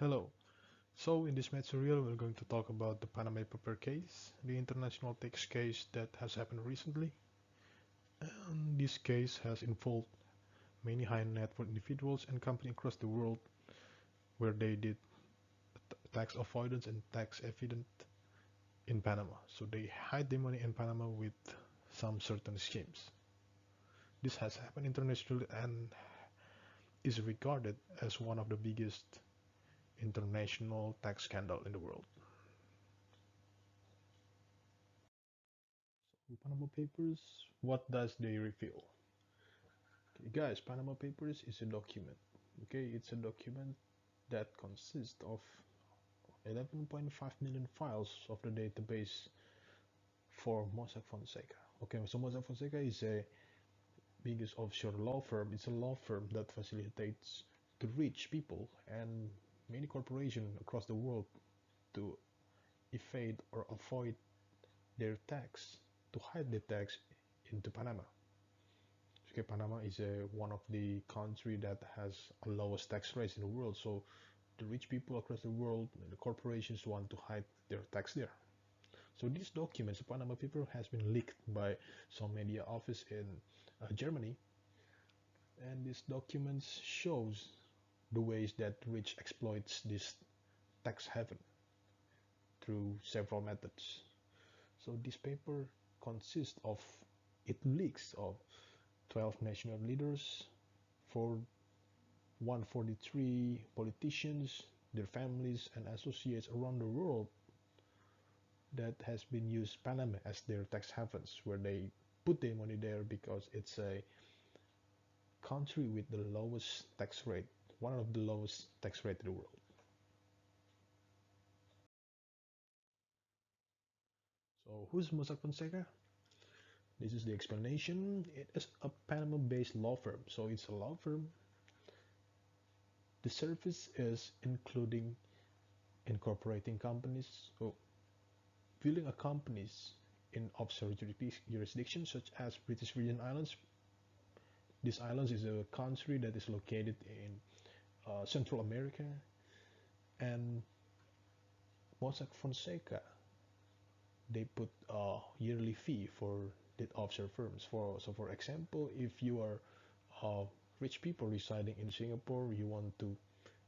Hello. So in this material we're going to talk about the Panama paper case, the international tax case that has happened recently. And this case has involved many high net worth individuals and companies across the world where they did tax avoidance and tax evasion in Panama. So they hide their money in Panama with some certain schemes. This has happened internationally and is regarded as one of the biggest international tax scandal in the world. Panama Papers, what does they reveal? Okay, guys, Panama Papers is a document. Okay, it's a document that consists of 11.5 million files of the database for Mossack Fonseca. Okay, so Mossack Fonseca is a biggest offshore law firm. It's a law firm that facilitates to rich people and many corporations across the world to evade or avoid their tax, to hide their tax into Panama. Okay, Panama is one of the country that has a lowest tax rates in the world. So the rich people across the world, the corporations want to hide their tax there. So these documents, the Panama paper, has been leaked by some media office in Germany, and these documents shows the ways that rich exploits this tax haven through several methods. So this paper consists of it leaks of 12 national leaders, for 143 politicians, their families, and associates around the world that has been used Panama as their tax havens, where they put their money there because it's a country with the lowest tax rate, one of the lowest tax rate in the world. So who's Mossack Fonseca? This is the explanation. It is a Panama-based law firm. So it's a law firm. The service is including incorporating companies, so filling a companies in offshore jurisdictions such as British Virgin Islands. This island is a country that is located in Central America, and Mossack Fonseca they put a yearly fee for the offshore firms. For example, if you are rich people residing in Singapore, you want to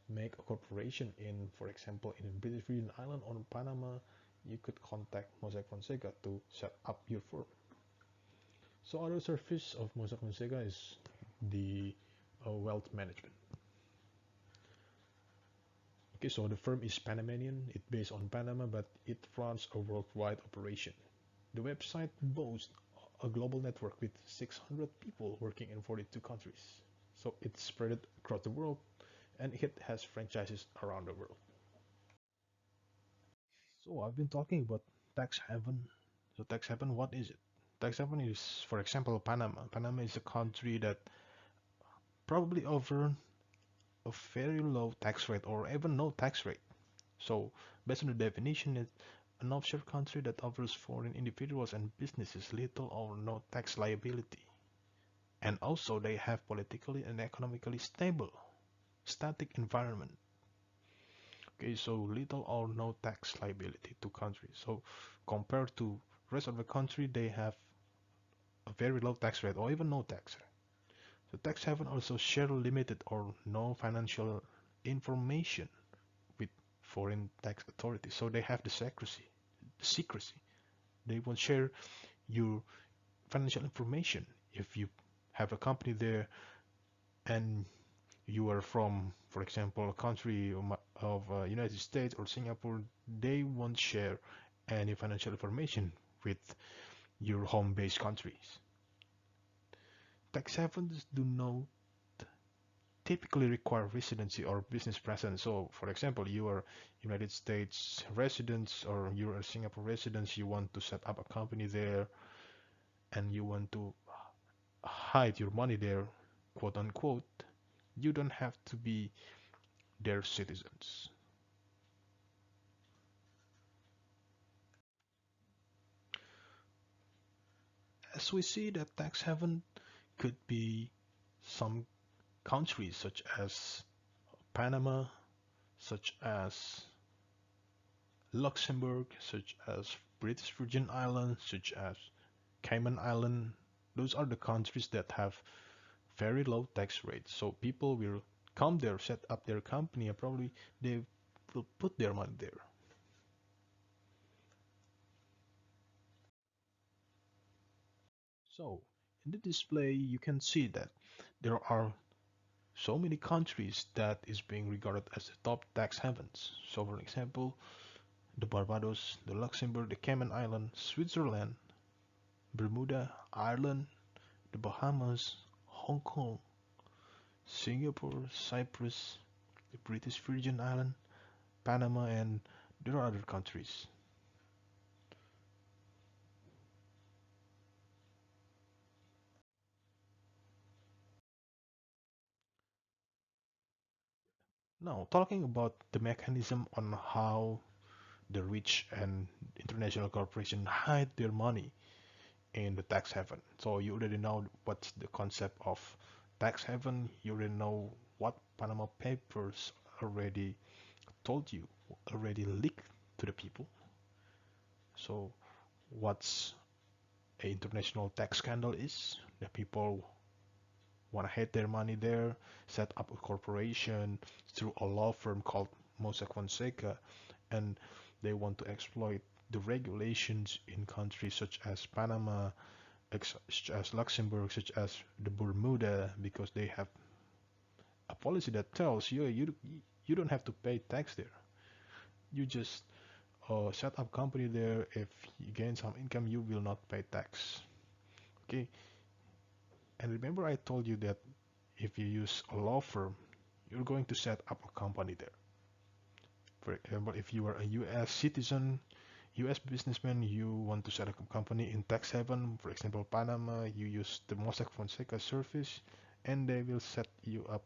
make a corporation in, for example, in British Virgin Island or Panama, you could contact Mossack Fonseca to set up your firm. So other service of Mossack Fonseca is the wealth management. Okay, so the firm is Panamanian. It's based on Panama, but it runs a worldwide operation. The website boasts a global network with 600 people working in 42 countries. So it's spread across the world and it has franchises around the world. So I've been talking about tax haven. So tax haven, what is it? Tax haven is, for example, Panama. Panama is a country that probably offer a very low tax rate or even no tax rate. So based on the definition, it's an offshore country that offers foreign individuals and businesses little or no tax liability. And also they have politically and economically stable, static environment. Okay, so little or no tax liability to countries. So compared to rest of the country, they have a very low tax rate or even no tax rate. So tax haven also share limited or no financial information with foreign tax authorities. So they have the secrecy. The secrecy. They won't share your financial information. If you have a company there and you are from, for example, a country of United States or Singapore, they won't share any financial information with your home-based countries. Tax havens do not typically require residency or business presence. So, for example, you are United States residents or you are Singapore residents, you want to set up a company there and you want to hide your money there, quote unquote, you don't have to be their citizens. As we see that tax haven could be some countries such as Panama, such as Luxembourg, such as British Virgin Islands, such as Cayman Island. Those are the countries that have very low tax rates. So people will come there, set up their company, and probably they will put their money there. So in the display, you can see that there are so many countries that is being regarded as the top tax havens. So for example, the Barbados, the Luxembourg, the Cayman Islands, Switzerland, Bermuda, Ireland, the Bahamas, Hong Kong, Singapore, Cyprus, the British Virgin Islands, Panama, and there are other countries. Now, talking about the mechanism on how the rich and international corporation hide their money in the tax haven. So you already know what's the concept of tax haven. You already know what Panama Papers already told you, already leaked to the people. So what's an international tax scandal is? The people want to hide their money there, set up a corporation through a law firm called Mossack Fonseca, and they want to exploit the regulations in countries such as Panama, such as Luxembourg, such as the Bermuda, because they have a policy that tells you don't have to pay tax there. You just set up company there. If you gain some income, you will not pay tax. Okay, and remember I told you that if you use a law firm, you're going to set up a company there. For example, if you are a US citizen, US businessman, you want to set up a company in tax haven, for example, Panama, you use the Mossack Fonseca service, and they will set you up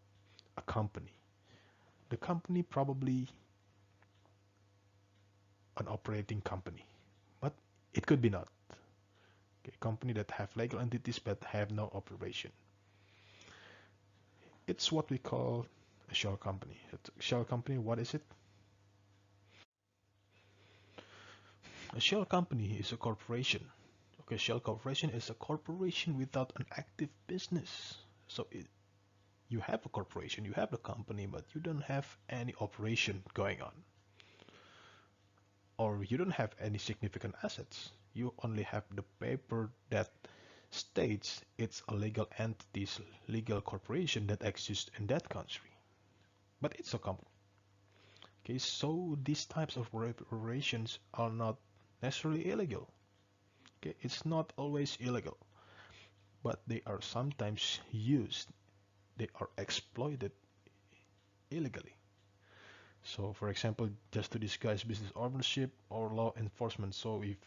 a company. The company probably an operating company, but it could be not. Okay, company that have legal entities but have no operation. It's what we call a shell company. A shell company, what is it? A shell company is a corporation. Okay, shell corporation is a corporation without an active business. So you have a corporation, you have a company, but you don't have any operation going on. Or you don't have any significant assets. You only have the paper that states it's a legal entity, legal corporation that exists in that country. But it's a company. Okay, so these types of operations are not necessarily illegal. Okay, it's not always illegal, but they are sometimes used, they are exploited illegally. So, for example, just to disguise business ownership or law enforcement. So, if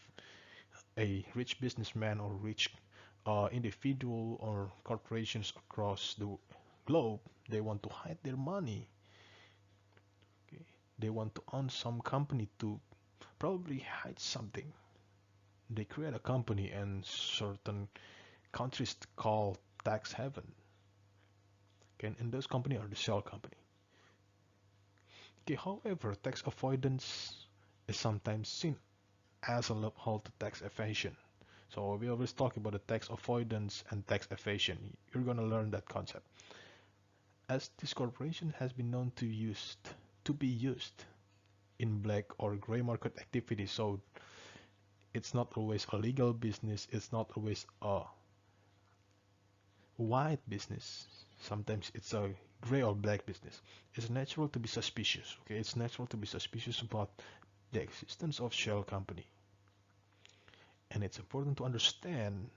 a rich businessman or rich individual or corporations across the globe, they want to hide their money. Okay? They want to own some company to probably hide something. They create a company and certain countries call tax haven. Okay, and those company are the shell company. Okay, however, tax avoidance is sometimes seen as a loophole to tax evasion. So we always talk about the tax avoidance and tax evasion. You're gonna learn that concept. As this corporation has been known to be used in black or gray market activities, so it's not always a legal business, it's not always a white business. Sometimes it's a gray or black business. It's natural to be suspicious. Okay, it's natural to be suspicious about the existence of shell company. And it's important to understand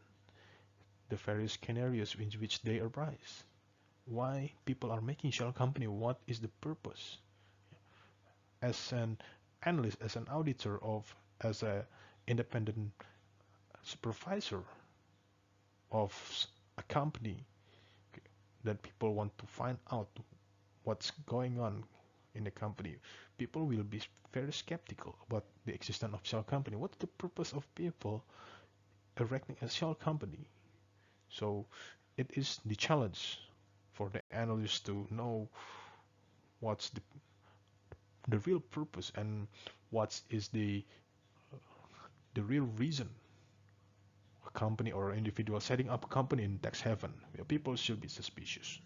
the various scenarios in which they arise. Why people are making shell company? What is the purpose? As an analyst, as an auditor of, as a independent supervisor of a company, that people want to find out what's going on in the company. People will be very skeptical about the existence of shell company. What's the purpose of people erecting a shell company? So it is the challenge for the analyst to know what's the the real purpose and what is the real reason a company or an individual setting up a company in tax haven, people should be suspicious.